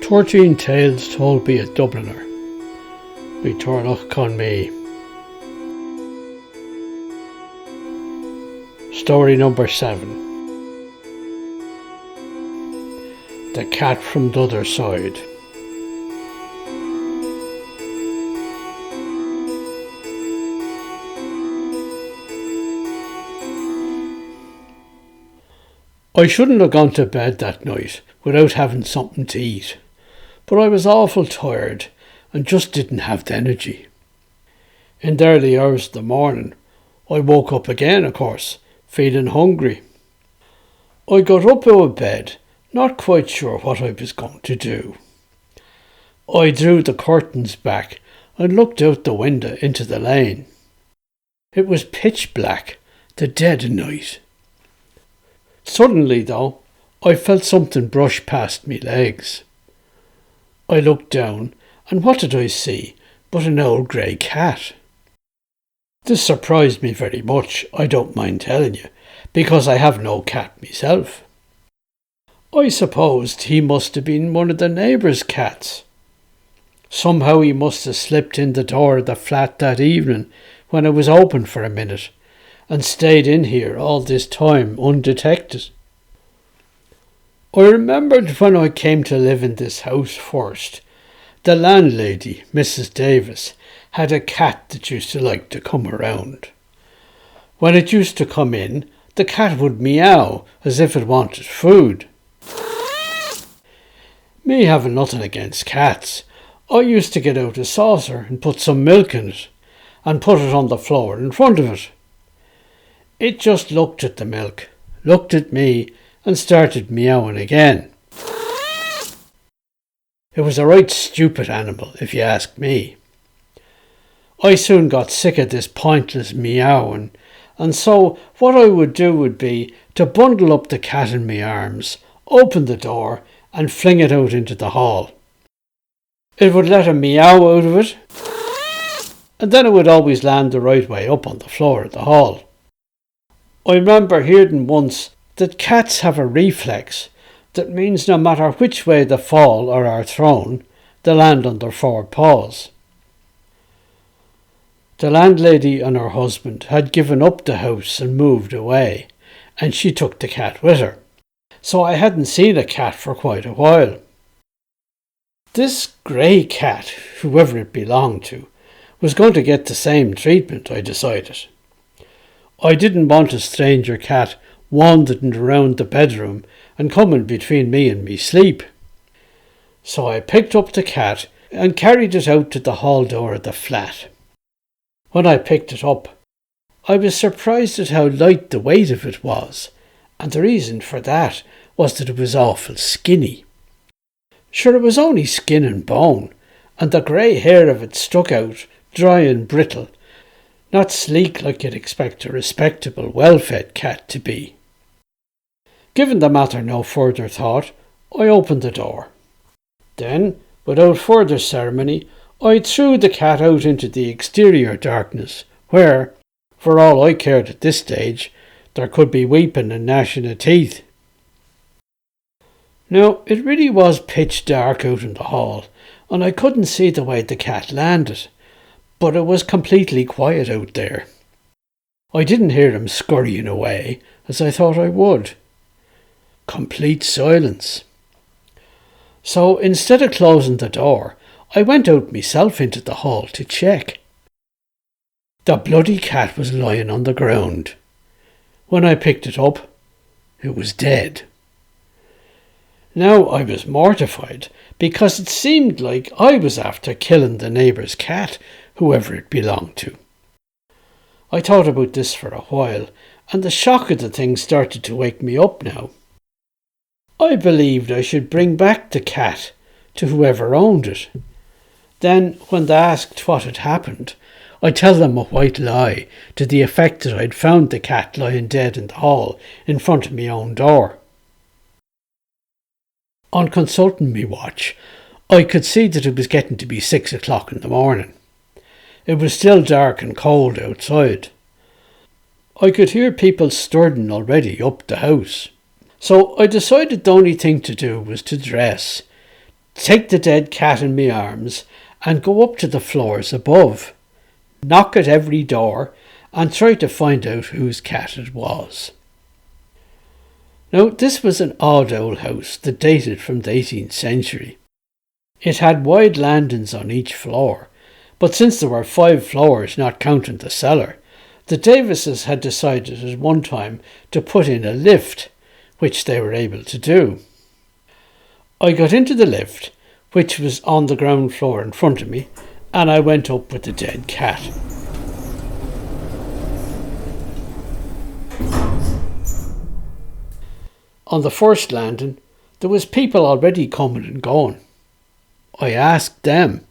13 Tales Told by a Dubliner by Turlough Conmee. Story number 7. The Cat from the Other Side. I shouldn't have gone to bed that night without having something to eat, but I was awful tired and just didn't have the energy. In the early hours of the morning, I woke up again, of course, feeling hungry. I got up out of bed, not quite sure what I was going to do. I drew the curtains back and looked out the window into the lane. It was pitch black, the dead of night. Suddenly, though, I felt something brush past me legs. I looked down, and what did I see but an old grey cat? This surprised me very much, I don't mind telling you, because I have no cat myself. I supposed he must have been one of the neighbours' cats. Somehow he must have slipped in the door of the flat that evening when it was open for a minute, and stayed in here all this time undetected. I remembered when I came to live in this house first, the landlady, Mrs. Davis, had a cat that used to like to come around. When it used to come in, the cat would meow as if it wanted food. Me having nothing against cats, I used to get out a saucer and put some milk in it, and put it on the floor in front of it. It just looked at the milk, looked at me, and started meowing again. It was a right stupid animal, if you ask me. I soon got sick of this pointless meowing, and so what I would do would be to bundle up the cat in my arms, open the door, and fling it out into the hall. It would let a meow out of it, and then it would always land the right way up on the floor of the hall. I remember hearing once that cats have a reflex that means no matter which way they fall or are thrown, they land on their four paws. The landlady and her husband had given up the house and moved away, and she took the cat with her, so I hadn't seen a cat for quite a while. This grey cat, whoever it belonged to, was going to get the same treatment, I decided. I didn't want a stranger cat wandering around the bedroom and coming between me and me sleep. So I picked up the cat and carried it out to the hall door of the flat. When I picked it up, I was surprised at how light the weight of it was, and the reason for that was that it was awful skinny. Sure, it was only skin and bone, and the grey hair of it stuck out, dry and brittle, not sleek like you'd expect a respectable, well-fed cat to be. Giving the matter no further thought, I opened the door. Then, without further ceremony, I threw the cat out into the exterior darkness, where, for all I cared at this stage, there could be weeping and gnashing of teeth. Now, it really was pitch dark out in the hall, and I couldn't see the way the cat landed, but it was completely quiet out there. I didn't hear him scurrying away, as I thought I would. Complete silence. So instead of closing the door, I went out myself into the hall to check. The bloody cat was lying on the ground. When I picked it up, it was dead. Now I was mortified, because it seemed like I was after killing the neighbour's cat, whoever it belonged to. I thought about this for a while, and the shock of the thing started to wake me up now. I believed I should bring back the cat to whoever owned it. Then, when they asked what had happened, I'd tell them a white lie to the effect that I'd found the cat lying dead in the hall in front of my own door. On consulting me watch, I could see that it was getting to be 6 o'clock in the morning. It was still dark and cold outside. I could hear people stirring already up the house. So I decided the only thing to do was to dress, take the dead cat in my arms and go up to the floors above, knock at every door and try to find out whose cat it was. Now, this was an odd old house that dated from the 18th century. It had wide landings on each floor, but since there were 5 floors, not counting the cellar, the Davises had decided at one time to put in a lift, which they were able to do. I got into the lift, which was on the ground floor in front of me, and I went up with the dead cat. On the first landing, there was people already coming and going. I asked them.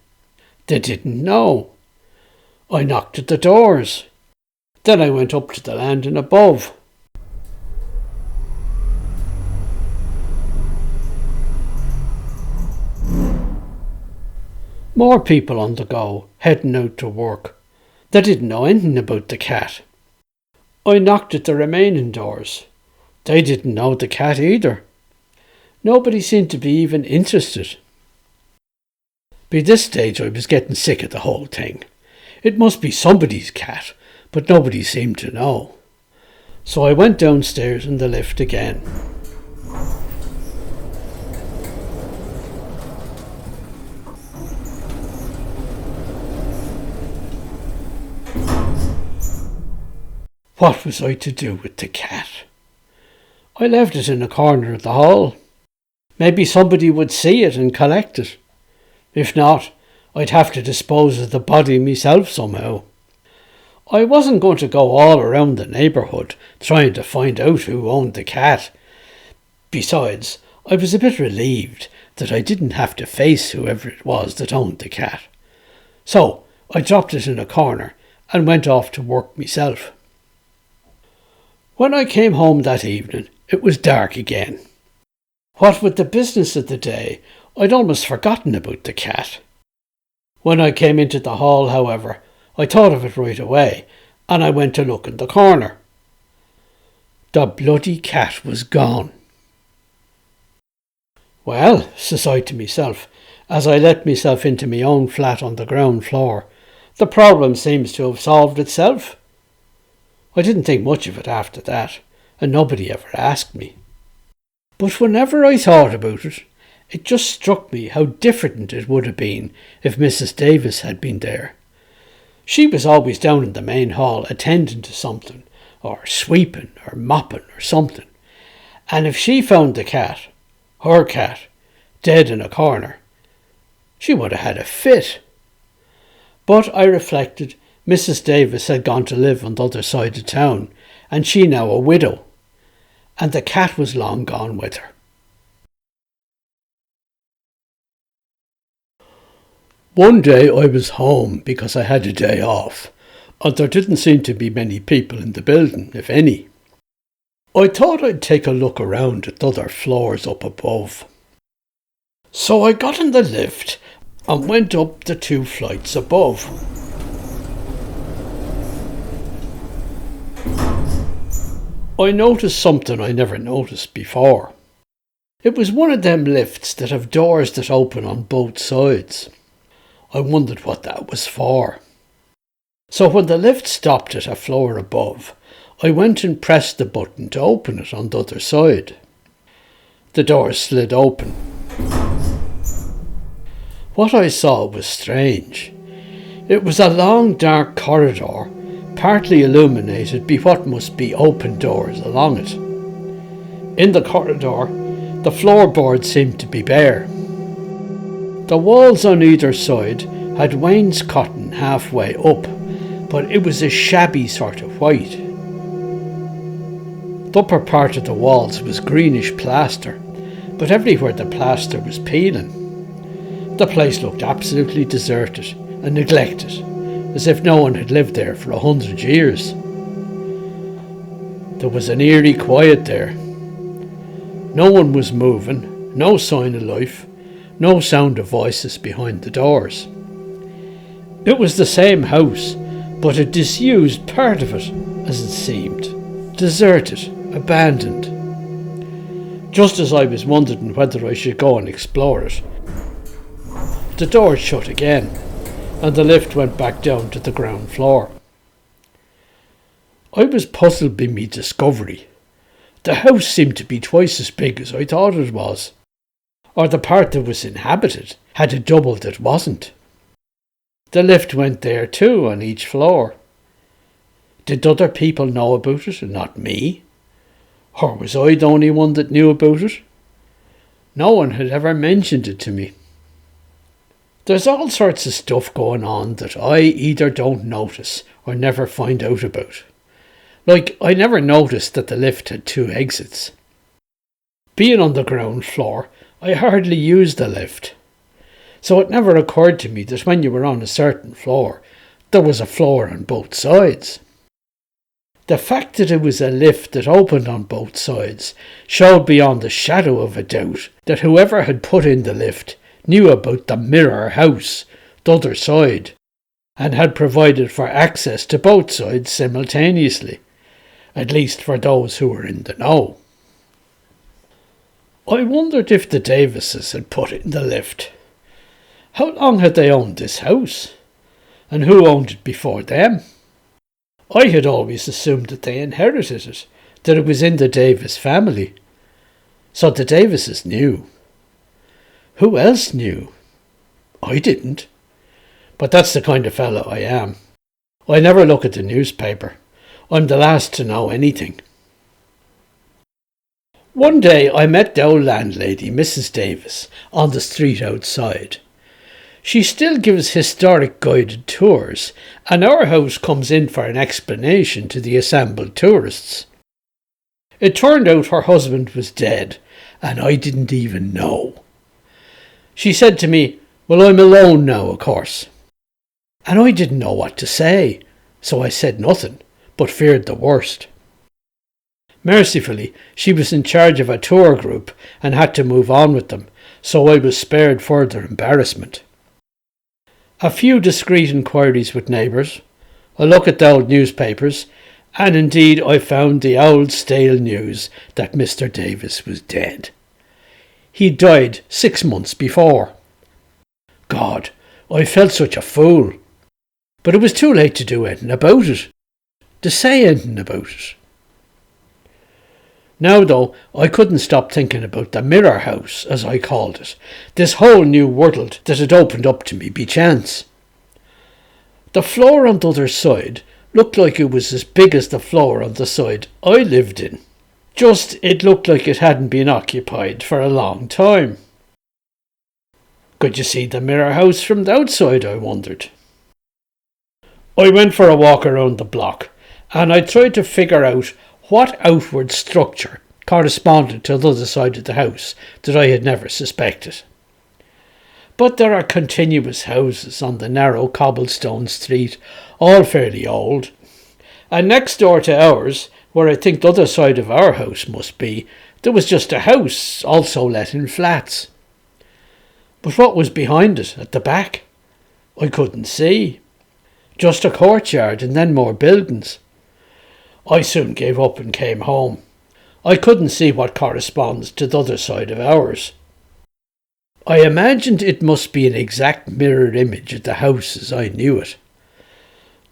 They didn't know. I knocked at the doors. Then I went up to the landing above. More people on the go, heading out to work. They didn't know anything about the cat. I knocked at the remaining doors. They didn't know the cat either. Nobody seemed to be even interested. By this stage I was getting sick of the whole thing. It must be somebody's cat, but nobody seemed to know. So I went downstairs in the lift again. What was I to do with the cat? I left it in a corner of the hall. Maybe somebody would see it and collect it. If not, I'd have to dispose of the body myself somehow. I wasn't going to go all around the neighbourhood trying to find out who owned the cat. Besides, I was a bit relieved that I didn't have to face whoever it was that owned the cat. So I dropped it in a corner and went off to work myself. When I came home that evening, it was dark again. What with the business of the day, I'd almost forgotten about the cat. When I came into the hall, however, I thought of it right away, and I went to look in the corner. The bloody cat was gone. Well, says I to myself, as I let myself into my own flat on the ground floor, the problem seems to have solved itself. I didn't think much of it after that, and nobody ever asked me. But whenever I thought about it, it just struck me how different it would have been if Mrs. Davis had been there. She was always down in the main hall attending to something, or sweeping, or mopping, or something. And if she found the cat, her cat, dead in a corner, she would have had a fit. But I reflected, Mrs. Davis had gone to live on the other side of town, and she now a widow, and the cat was long gone with her. One day I was home because I had a day off, and there didn't seem to be many people in the building, if any. I thought I'd take a look around at the other floors up above. So I got in the lift and went up the 2 flights above. I noticed something I never noticed before. It was one of them lifts that have doors that open on both sides. I wondered what that was for. So when the lift stopped at a floor above, I went and pressed the button to open it on the other side. The door slid open. What I saw was strange. It was a long dark corridor, partly illuminated by what must be open doors along it. In the corridor, the floorboards seemed to be bare. The walls on either side had wainscoting halfway up, but it was a shabby sort of white. The upper part of the walls was greenish plaster, but everywhere the plaster was peeling. The place looked absolutely deserted and neglected, as if no one had lived there for 100 years. There was an eerie quiet there. No one was moving, no sign of life, no sound of voices behind the doors. It was the same house, but a disused part of it, as it seemed, deserted, abandoned. Just as I was wondering whether I should go and explore it, the door shut again, and the lift went back down to the ground floor. I was puzzled by me discovery. The house seemed to be twice as big as I thought it was. Or the part that was inhabited had a double that wasn't. The lift went there too, on each floor. Did other people know about it and not me? Or was I the only one that knew about it? No one had ever mentioned it to me. There's all sorts of stuff going on that I either don't notice or never find out about. Like, I never noticed that the lift had 2 exits. Being on the ground floor, I hardly used the lift. So it never occurred to me that when you were on a certain floor, there was a floor on both sides. The fact that it was a lift that opened on both sides showed beyond the shadow of a doubt that whoever had put in the lift knew about the mirror house, the other side, and had provided for access to both sides simultaneously, at least for those who were in the know. I wondered if the Davises had put it in the lift. How long had they owned this house? And who owned it before them? I had always assumed that they inherited it, that it was in the Davis family. So the Davises knew. Who else knew? I didn't. But that's the kind of fellow I am. I never look at the newspaper. I'm the last to know anything. One day I met the old landlady, Mrs. Davis, on the street outside. She still gives historic guided tours, and our house comes in for an explanation to the assembled tourists. It turned out her husband was dead, and I didn't even know. She said to me, "Well, I'm alone now, of course." And I didn't know what to say, so I said nothing, but feared the worst. Mercifully, she was in charge of a tour group and had to move on with them, so I was spared further embarrassment. A few discreet inquiries with neighbours, a look at the old newspapers, and indeed I found the old stale news that Mr. Davis was dead. He died 6 months before. God, I felt such a fool. But it was too late to do anything about it, to say anything about it. Now, though, I couldn't stop thinking about the mirror house, as I called it, this whole new world that had opened up to me by chance. The floor on the other side looked like it was as big as the floor on the side I lived in. Just it looked like it hadn't been occupied for a long time. Could you see the mirror house from the outside, I wondered. I went for a walk around the block, and I tried to figure out what outward structure corresponded to the other side of the house that I had never suspected. But there are continuous houses on the narrow cobblestone street, all fairly old, and next door to ours, where I think the other side of our house must be, there was just a house, also let in flats. But what was behind it, at the back? I couldn't see. Just a courtyard and then more buildings. I soon gave up and came home. I couldn't see what corresponds to the other side of ours. I imagined it must be an exact mirror image of the house as I knew it.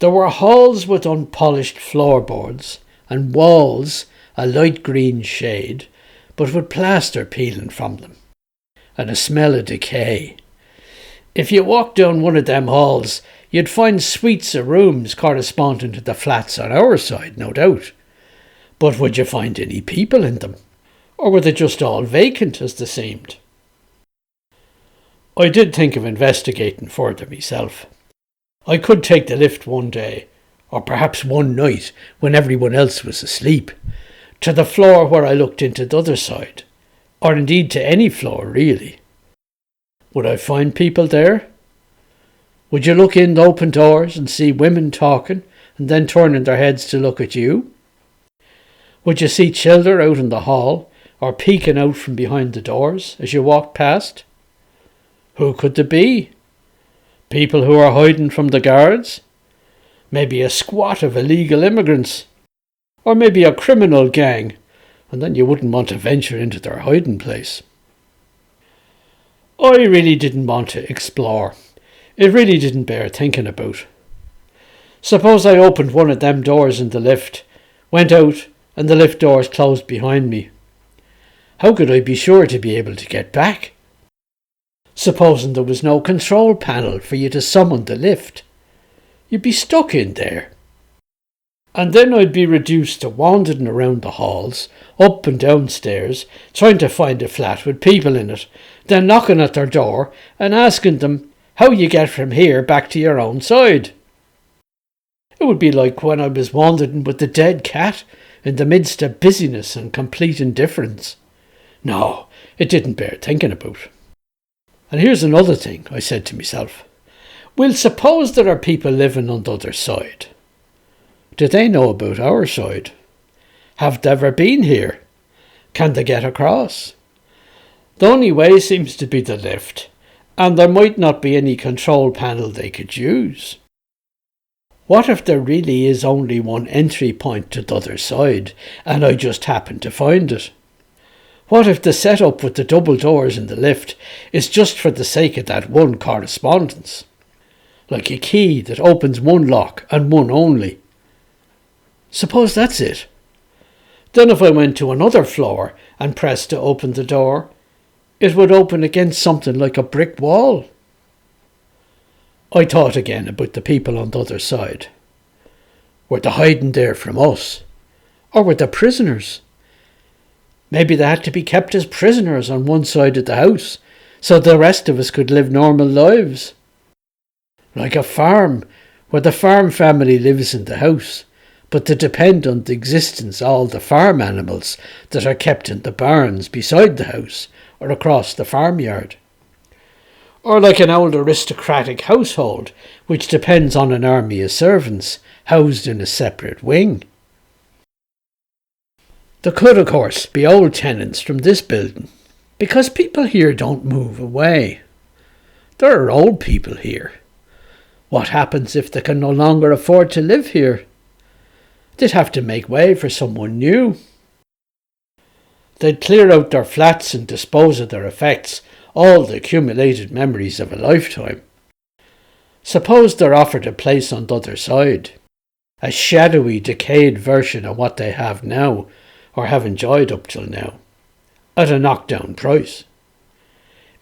There were halls with unpolished floorboards, and walls a light green shade, but with plaster peeling from them, and a smell of decay. If you walked down one of them halls, you'd find suites of rooms corresponding to the flats on our side, no doubt. But would you find any people in them? Or were they just all vacant, as they seemed? I did think of investigating further myself. I could take the lift one day, or perhaps one night, when everyone else was asleep, to the floor where I looked into the other side, or indeed to any floor, really. Would I find people there? Would you look in the open doors and see women talking and then turning their heads to look at you? Would you see children out in the hall or peeking out from behind the doors as you walked past? Who could they be? People who are hiding from the guards? Maybe a squad of illegal immigrants? Or maybe a criminal gang, and then you wouldn't want to venture into their hiding place. I really didn't want to explore. It really didn't bear thinking about. Suppose I opened one of them doors in the lift, went out, and the lift doors closed behind me. How could I be sure to be able to get back? Supposing there was no control panel for you to summon the lift, you'd be stuck in there. And then I'd be reduced to wandering around the halls, up and down stairs, trying to find a flat with people in it, then knocking at their door and asking them how you get from here back to your own side. It would be like when I was wandering with the dead cat in the midst of busyness and complete indifference. No, it didn't bear thinking about. And here's another thing, I said to myself. Well, suppose there are people living on the other side. Do they know about our side? Have they ever been here? Can they get across? The only way seems to be the lift, and there might not be any control panel they could use. What if there really is only one entry point to the other side, and I just happen to find it? What if the setup with the double doors in the lift is just for the sake of that one correspondence? Like a key that opens one lock and one only. Suppose that's it. Then if I went to another floor and pressed to open the door, it would open against something like a brick wall. I thought again about the people on the other side. Were they hiding there from us? Or were they prisoners? Maybe they had to be kept as prisoners on one side of the house, so the rest of us could live normal lives. Like a farm, where the farm family lives in the house, but they depend on the existence of all the farm animals that are kept in the barns beside the house or across the farmyard. Or like an old aristocratic household, which depends on an army of servants housed in a separate wing. There could, of course, be old tenants from this building, because people here don't move away. There are old people here. What happens if they can no longer afford to live here? They'd have to make way for someone new. They'd clear out their flats and dispose of their effects, all the accumulated memories of a lifetime. Suppose they're offered a place on the other side, a shadowy, decayed version of what they have now, or have enjoyed up till now, at a knockdown price.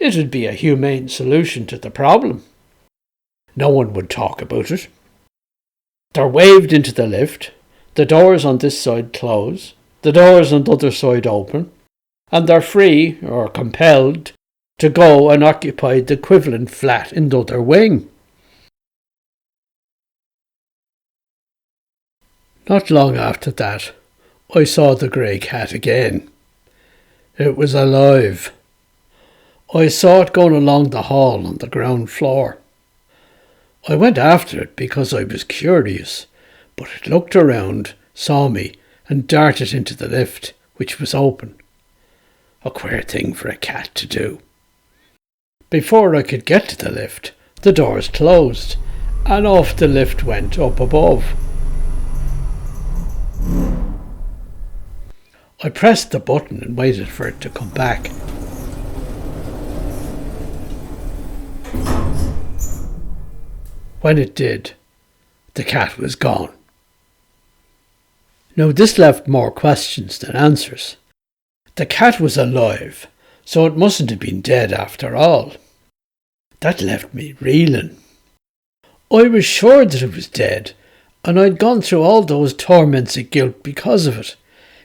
It'd be a humane solution to the problem. No one would talk about it. They're waved into the lift, the doors on this side close, the doors on the other side open, and they're free, or compelled, to go and occupy the equivalent flat in the other wing. Not long after that, I saw the grey cat again. It was alive. I saw it going along the hall on the ground floor. I went after it because I was curious, but it looked around, saw me, and darted into the lift, which was open. A queer thing for a cat to do. Before I could get to the lift, the doors closed, and off the lift went up above. I pressed the button and waited for it to come back. When it did, the cat was gone. Now this left more questions than answers. The cat was alive, so it mustn't have been dead after all. That left me reeling. I was sure that it was dead, and I'd gone through all those torments of guilt because of it,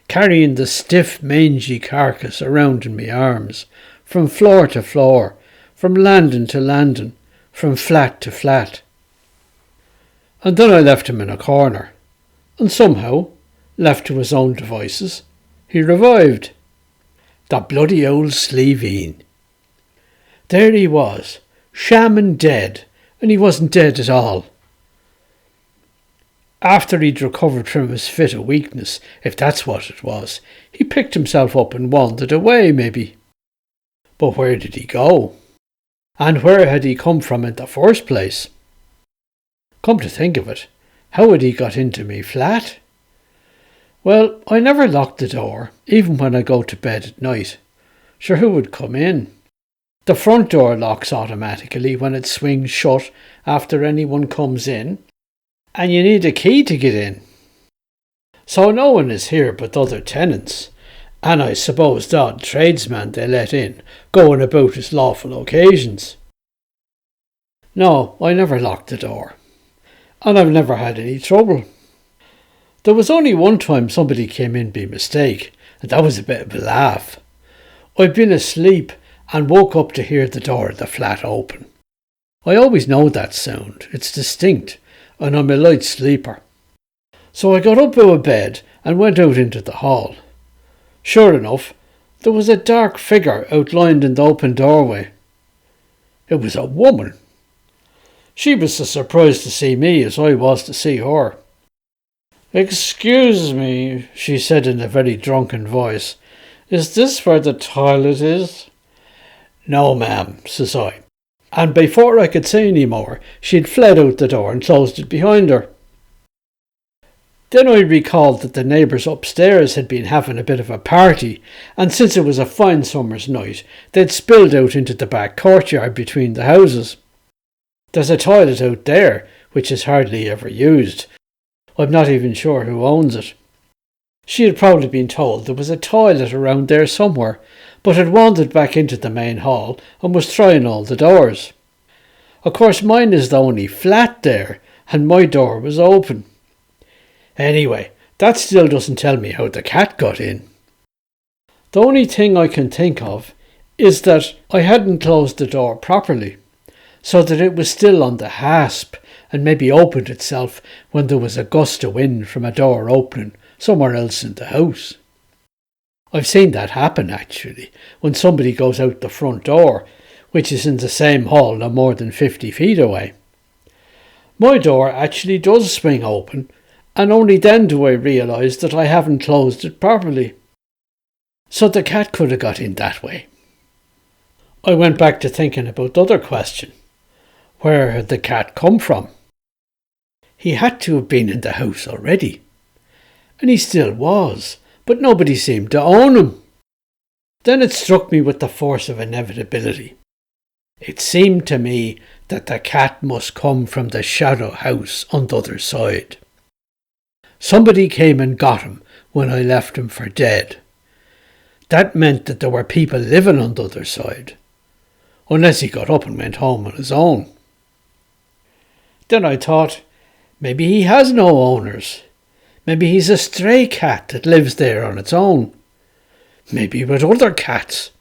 carrying the stiff, mangy carcass around in my arms, from floor to floor, from landing to landing, from flat to flat. And then I left him in a corner, and somehow, left to his own devices, he revived. The bloody old Sleeveen. There he was, shamming dead, and he wasn't dead at all. After he'd recovered from his fit of weakness, if that's what it was, he picked himself up and wandered away, maybe. But where did he go? And where had he come from in the first place? Come to think of it, how had he got into me flat? Well, I never locked the door, even when I go to bed at night. Sure, who would come in? The front door locks automatically when it swings shut after anyone comes in, and you need a key to get in. So no one is here but other tenants, and I suppose the odd tradesman they let in, going about his lawful occasions. No, I never locked the door, and I've never had any trouble. There was only one time somebody came in by mistake, and that was a bit of a laugh. I'd been asleep and woke up to hear the door of the flat open. I always know that sound, it's distinct, and I'm a light sleeper. So I got up out of bed and went out into the hall. Sure enough, there was a dark figure outlined in the open doorway. It was a woman. She was as surprised to see me as I was to see her. "Excuse me," she said in a very drunken voice. "Is this where the toilet is?" "No, ma'am," says I. And before I could say any more, she'd fled out the door and closed it behind her. Then I recalled that the neighbours upstairs had been having a bit of a party, and since it was a fine summer's night, they'd spilled out into the back courtyard between the houses. There's a toilet out there, which is hardly ever used. I'm not even sure who owns it. She had probably been told there was a toilet around there somewhere, but had wandered back into the main hall and was trying all the doors. Of course, mine is the only flat there, and my door was open. Anyway, that still doesn't tell me how the cat got in. The only thing I can think of is that I hadn't closed the door properly, so that it was still on the hasp and maybe opened itself when there was a gust of wind from a door opening somewhere else in the house. I've seen that happen actually, when somebody goes out the front door, which is in the same hall no more than 50 feet away. My door actually does swing open, and only then do I realise that I haven't closed it properly. So the cat could have got in that way. I went back to thinking about the other question. Where had the cat come from? He had to have been in the house already. And he still was, but nobody seemed to own him. Then it struck me with the force of inevitability. It seemed to me that the cat must come from the shadow house on the other side. Somebody came and got him when I left him for dead. That meant that there were people living on the other side, unless he got up and went home on his own. Then I thought, maybe he has no owners. Maybe he's a stray cat that lives there on its own. Maybe with other cats.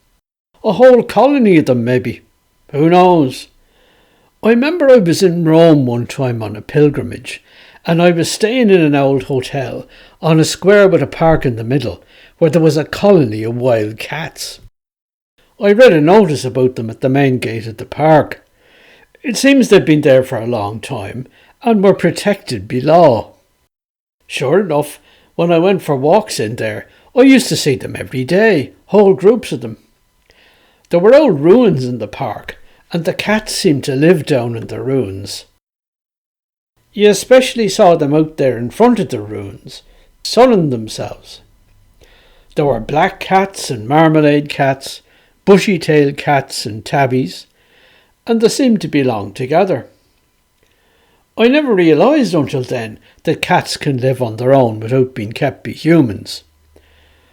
A whole colony of them, maybe. Who knows? I remember I was in Rome one time on a pilgrimage, and I was staying in an old hotel on a square with a park in the middle, where there was a colony of wild cats. I read a notice about them at the main gate of the park. It seems they'd been there for a long time, and were protected by law. Sure enough, when I went for walks in there, I used to see them every day, whole groups of them. There were old ruins in the park, and the cats seemed to live down in the ruins. You especially saw them out there in front of the ruins, sunning themselves. There were black cats and marmalade cats, bushy-tailed cats and tabbies, and they seemed to belong together. I never realised until then that cats can live on their own without being kept by humans.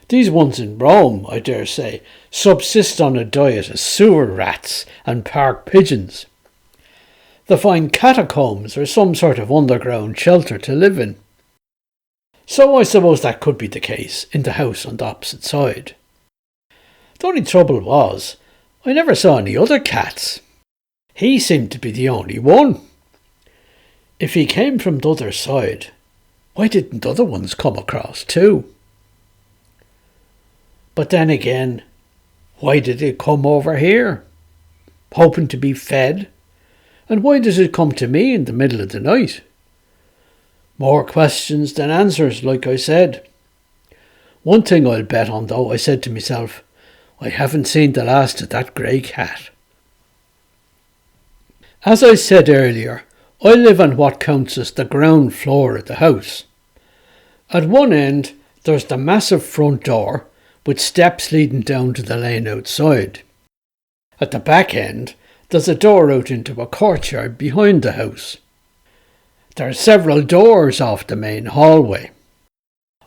These ones in Rome, I dare say, subsist on a diet of sewer rats and park pigeons. They find catacombs or some sort of underground shelter to live in. So I suppose that could be the case in the house on the opposite side. The only trouble was, I never saw any other cats. He seemed to be the only one. If he came from the other side, why didn't other ones come across too? But then again, why did it come over here? Hoping to be fed? And why does it come to me in the middle of the night? More questions than answers, like I said. One thing I'll bet on, though, I said to myself, I haven't seen the last of that grey cat. As I said earlier, I live on what counts as the ground floor of the house. At one end, there's the massive front door, with steps leading down to the lane outside. At the back end, there's a door out into a courtyard behind the house. There are several doors off the main hallway.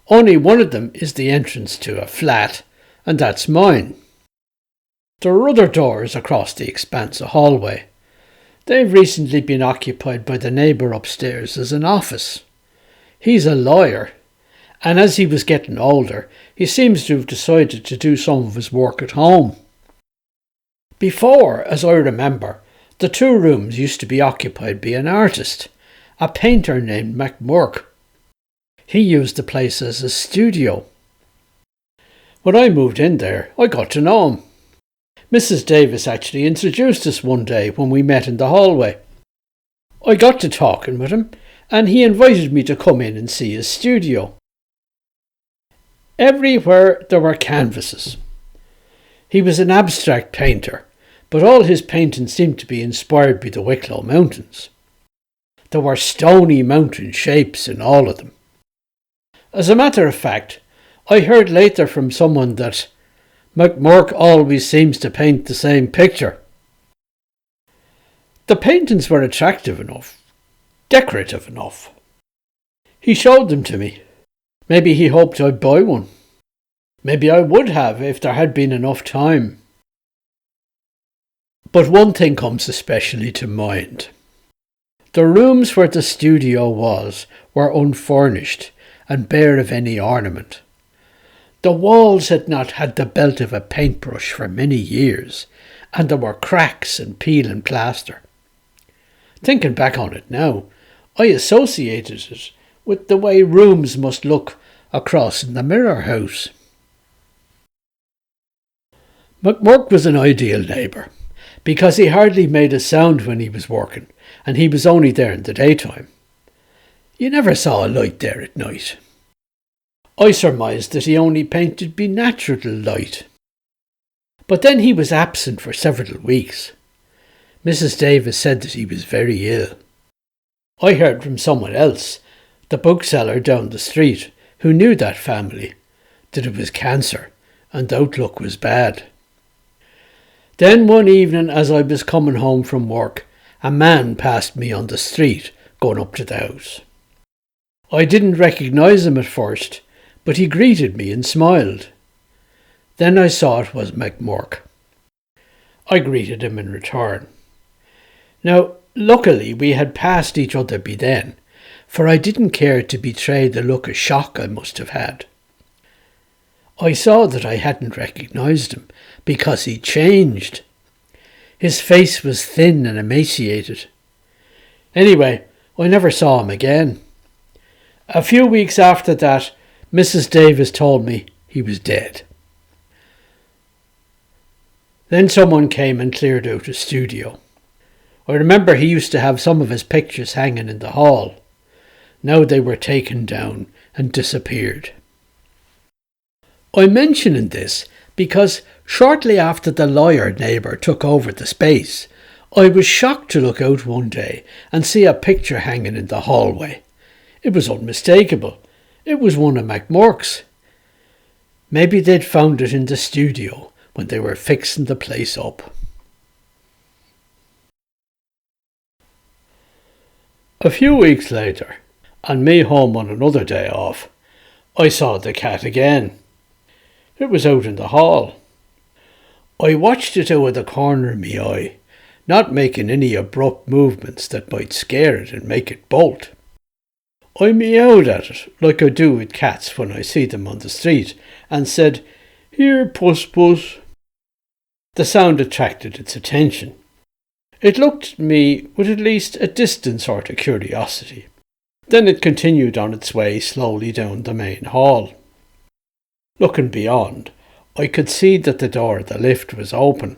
Only one of them is the entrance to a flat, and that's mine. There are other doors across the expanse of hallway. They've recently been occupied by the neighbour upstairs as an office. He's a lawyer, and as he was getting older, he seems to have decided to do some of his work at home. Before, as I remember, the two rooms used to be occupied by an artist, a painter named MacMurk. He used the place as a studio. When I moved in there, I got to know him. Mrs. Davis actually introduced us one day when we met in the hallway. I got to talking with him, and he invited me to come in and see his studio. Everywhere there were canvases. He was an abstract painter, but all his paintings seemed to be inspired by the Wicklow Mountains. There were stony mountain shapes in all of them. As a matter of fact, I heard later from someone that MacMurk always seems to paint the same picture. The paintings were attractive enough, decorative enough. He showed them to me. Maybe he hoped I'd buy one. Maybe I would have if there had been enough time. But one thing comes especially to mind. The rooms where the studio was were unfurnished and bare of any ornament. The walls had not had the belt of a paintbrush for many years, and there were cracks and peel and plaster. Thinking back on it now, I associated it with the way rooms must look across in the Mirror House. MacMurk was an ideal neighbour, because he hardly made a sound when he was working, and he was only there in the daytime. You never saw a light there at night. I surmised that he only painted by natural light. But then he was absent for several weeks. Mrs. Davis said that he was very ill. I heard from someone else, the bookseller down the street, who knew that family, that it was cancer and the outlook was bad. Then one evening as I was coming home from work, a man passed me on the street going up to the house. I didn't recognise him at first, but he greeted me and smiled. Then I saw it was MacMurk. I greeted him in return. Now, luckily we had passed each other by then, for I didn't care to betray the look of shock I must have had. I saw that I hadn't recognised him, because he'd changed. His face was thin and emaciated. Anyway, I never saw him again. A few weeks after that, Mrs. Davis told me he was dead. Then someone came and cleared out his studio. I remember he used to have some of his pictures hanging in the hall. Now they were taken down and disappeared. I'm mentioning this because shortly after the lawyer neighbour took over the space, I was shocked to look out one day and see a picture hanging in the hallway. It was unmistakable. It was one of MacMurk's. Maybe they'd found it in the studio when they were fixing the place up. A few weeks later, and me home on another day off, I saw the cat again. It was out in the hall. I watched it out of the corner of my eye, not making any abrupt movements that might scare it and make it bolt. I meowed at it, like I do with cats when I see them on the street, and said, "Here, puss puss." The sound attracted its attention. It looked at me with at least a distant sort of curiosity. Then it continued on its way slowly down the main hall. Looking beyond, I could see that the door of the lift was open.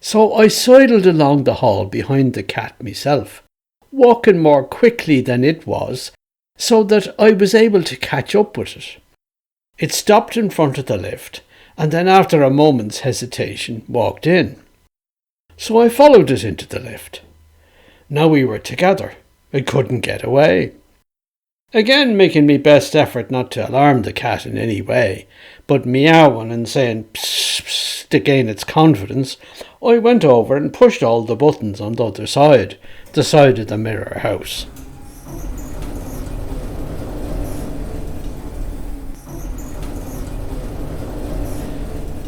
So I sidled along the hall behind the cat myself, walking more quickly than it was, so that I was able to catch up with it. It stopped in front of the lift, and then after a moment's hesitation walked in. So I followed it into the lift. Now we were together. I couldn't get away. Again making me best effort not to alarm the cat in any way, but meowing and saying psst, psst to gain its confidence, I went over and pushed all the buttons on the other side, the side of the mirror house.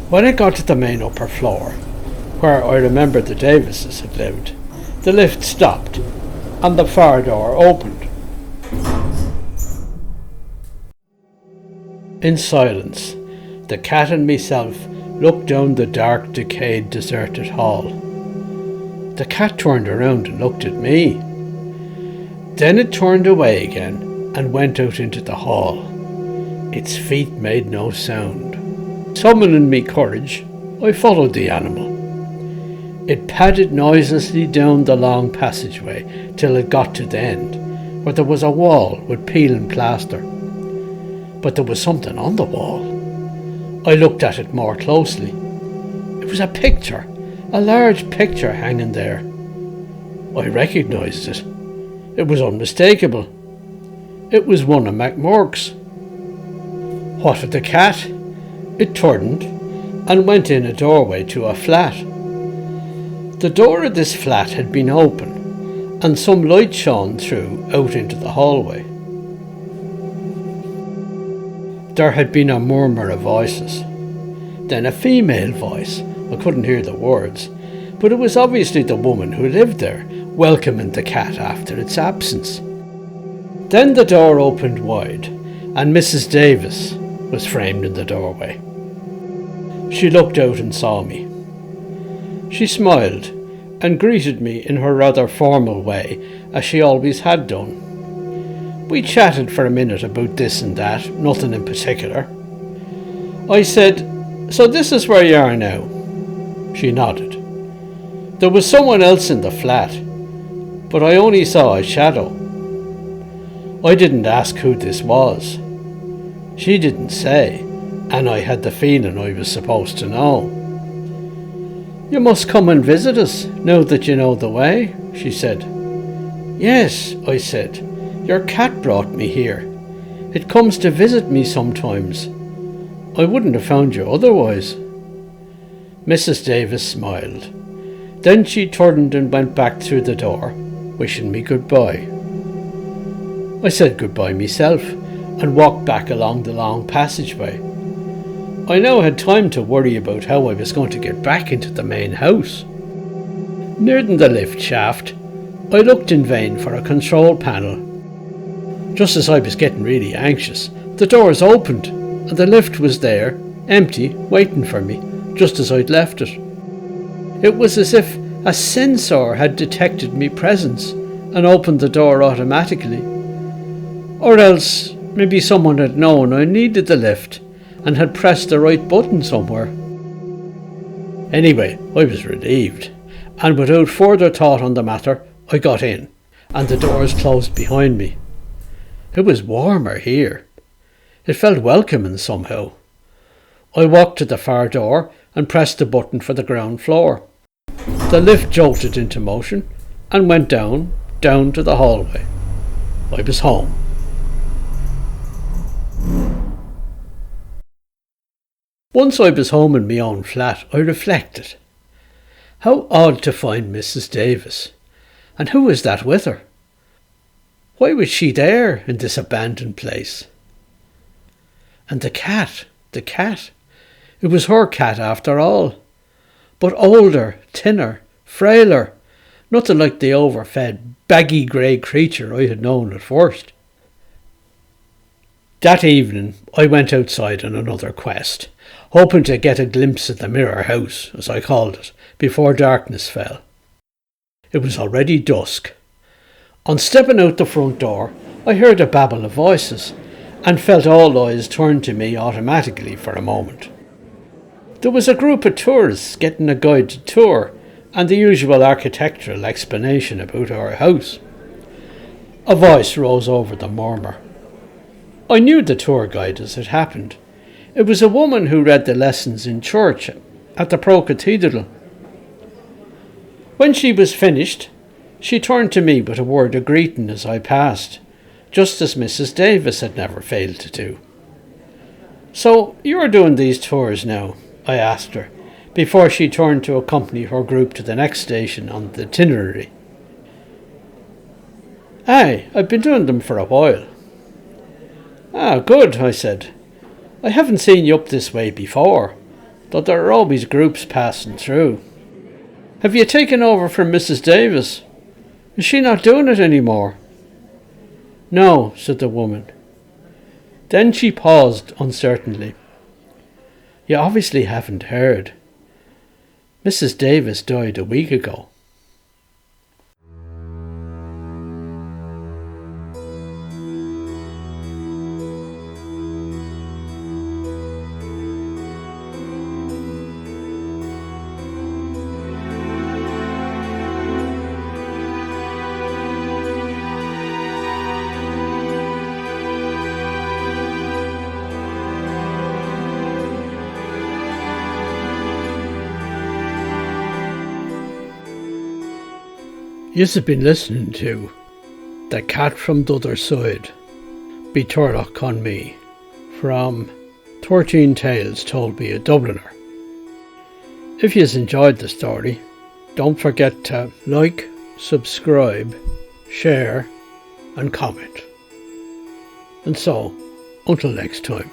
When I got to the main upper floor, where I remembered the Davises had lived, the lift stopped and the far door opened. In silence, the cat and myself looked down the dark, decayed, deserted hall. The cat turned around and looked at me. Then it turned away again and went out into the hall. Its feet made no sound. Summoning me courage, I followed the animal. It padded noiselessly down the long passageway till it got to the end, where there was a wall with peeling plaster. But there was something on the wall. I looked at it more closely. It was a picture, a large picture hanging there. I recognised it. It was unmistakable. It was one of MacMurk's. What of the cat? It turned and went in a doorway to a flat. The door of this flat had been open, and some light shone through out into the hallway. There had been a murmur of voices. Then a female voice. I couldn't hear the words, but it was obviously the woman who lived there, welcoming the cat after its absence. Then the door opened wide, and Mrs. Davis was framed in the doorway. She looked out and saw me. She smiled and greeted me in her rather formal way, as she always had done. We chatted for a minute about this and that, nothing in particular. I said, "So this is where you are now?" She nodded. There was someone else in the flat, but I only saw a shadow. I didn't ask who this was. She didn't say, and I had the feeling I was supposed to know. "You must come and visit us, now that you know the way," she said. "Yes," I said. "Your cat brought me here. It comes to visit me sometimes. I wouldn't have found you otherwise." Mrs. Davis smiled. Then she turned and went back through the door, wishing me goodbye. I said goodbye myself and walked back along the long passageway. I now had time to worry about how I was going to get back into the main house. Nearing the lift shaft, I looked in vain for a control panel. Just as I was getting really anxious, the doors opened and the lift was there, empty, waiting for me, just as I'd left it. It was as if a sensor had detected my presence and opened the door automatically. Or else, maybe someone had known I needed the lift and had pressed the right button somewhere. Anyway, I was relieved, and without further thought on the matter, I got in, and the doors closed behind me. It was warmer here. It felt welcoming somehow. I walked to the far door and pressed the button for the ground floor. The lift jolted into motion and went down to the hallway. I was home. Once I was home in my own flat, I reflected. How odd to find Mrs. Davis. And who was that with her? Why was she there in this abandoned place? And the cat. It was her cat after all. But older, thinner, frailer. Nothing like the overfed, baggy grey creature I had known at first. That evening I went outside on another quest, hoping to get a glimpse of the mirror house, as I called it, before darkness fell. It was already dusk. On stepping out the front door, I heard a babble of voices, and felt all eyes turned to me automatically for a moment. There was a group of tourists getting a guided tour, and the usual architectural explanation about our house. A voice rose over the murmur. I knew the tour guide as it happened. It was a woman who read the lessons in church at the Pro-Cathedral. When she was finished, she turned to me with a word of greeting as I passed, just as Mrs. Davis had never failed to do. "So you're doing these tours now?" I asked her, before she turned to accompany her group to the next station on the itinerary. "Aye, I've been doing them for a while." "Ah, good," I said. "I haven't seen you up this way before, though there are always groups passing through. Have you taken over from Mrs. Davis? Is she not doing it any more?" "No," said the woman. Then she paused uncertainly. "You obviously haven't heard. Mrs. Davis died a week ago." You've been listening to The Cat from the Other Side by Turlough Conmee from 13 Tales Told by a Dubliner. If you've enjoyed the story, don't forget to like, subscribe, share and comment. And so, until next time.